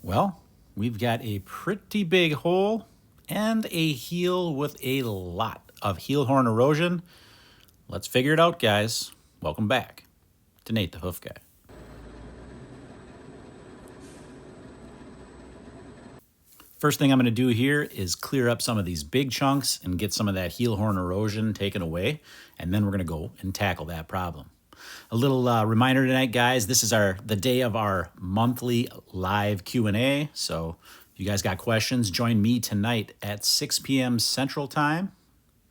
Well, we've got a pretty big hole and a heel with a lot of heel horn erosion. Let's figure it out, guys. Welcome back to Nate the Hoof Guy. First thing I'm going to do here is clear up some of these big chunks and get some of that heel horn erosion taken away, and then we're going to go and tackle that problem. A little reminder tonight, guys, this is the day of our monthly live Q&A, so if you guys got questions, join me tonight at 6 p.m. Central Time.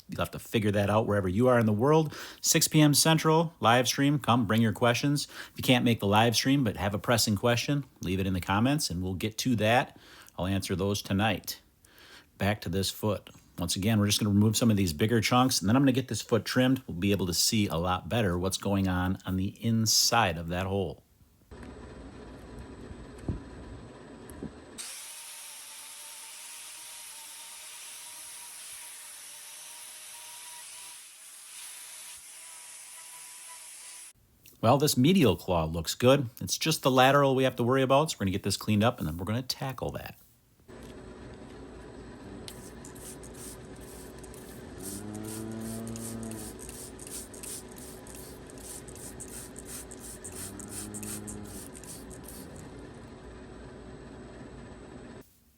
You'll have to figure that out wherever you are in the world. 6 p.m. Central, live stream. Come, bring your questions. If you can't make the live stream but have a pressing question, leave it in the comments, and we'll get to that. I'll answer those tonight. Back to this foot. Once again, we're just going to remove some of these bigger chunks, and then I'm going to get this foot trimmed. We'll be able to see a lot better what's going on the inside of that hole. Well, this medial claw looks good. It's just the lateral we have to worry about, so we're going to get this cleaned up, and then we're going to tackle that.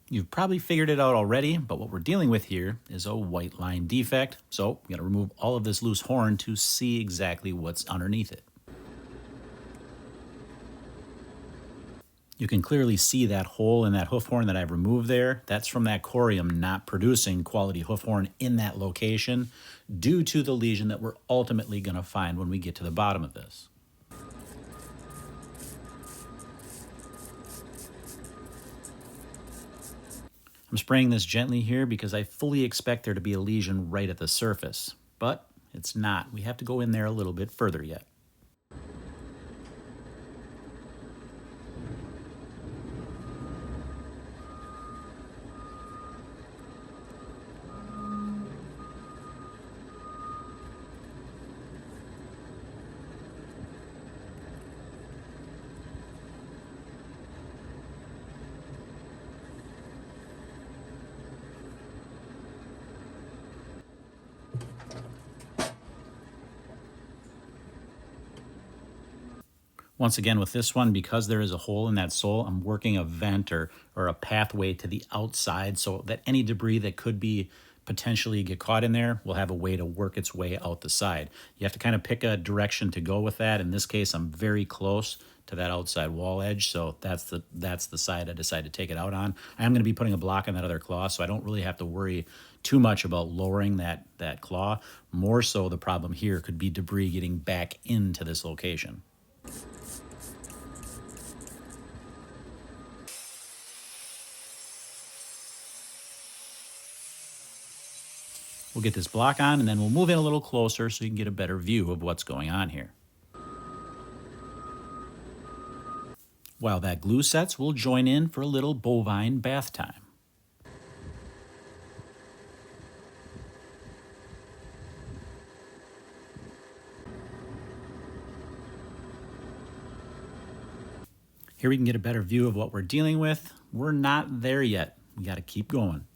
You've probably figured it out already, but what we're dealing with here is a white line defect, so we got to remove all of this loose horn to see exactly what's underneath it. You can clearly see that hole in that hoof horn that I've removed there. That's from that corium not producing quality hoof horn in that location due to the lesion that we're ultimately going to find when we get to the bottom of this. I'm spraying this gently here because I fully expect there to be a lesion right at the surface, but it's not. We have to go in there a little bit further yet. Once again, with this one, because there is a hole in that sole, I'm working a vent or a pathway to the outside so that any debris that could be potentially get caught in there will have a way to work its way out the side. You have to kind of pick a direction to go with that. In this case, I'm very close to that outside wall edge, so that's the side I decided to take it out on. I am going to be putting a block on that other claw, so I don't really have to worry too much about lowering that claw. More so, the problem here could be debris getting back into this location. We'll get this block on, and then we'll move in a little closer so you can get a better view of what's going on here. While that glue sets, we'll join in for a little bovine bath time. Here we can get a better view of what we're dealing with. We're not there yet. We got to keep going.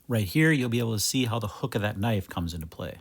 Right here, you'll be able to see how the hook of that knife comes into play.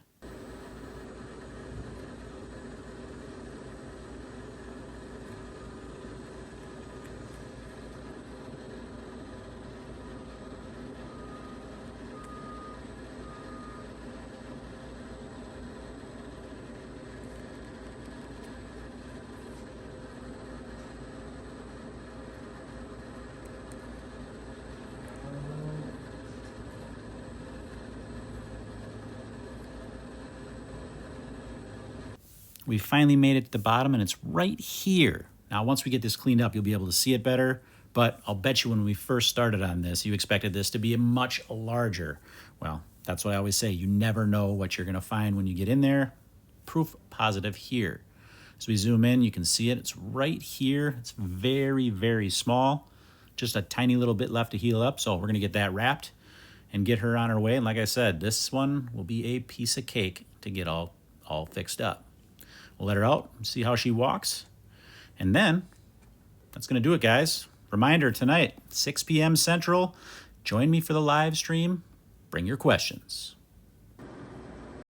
We finally made it to the bottom, and it's right here. Now, once we get this cleaned up, you'll be able to see it better. But I'll bet you when we first started on this, you expected this to be much larger. Well, that's what I always say. You never know what you're going to find when you get in there. Proof positive here. As we zoom in, you can see it. It's right here. It's very, very small. Just a tiny little bit left to heal up. So we're going to get that wrapped and get her on her way. And like I said, this one will be a piece of cake to get all fixed up. We'll let her out, see how she walks. And then that's going to do it, guys. Reminder tonight, 6 p.m. Central. Join me for the live stream. Bring your questions.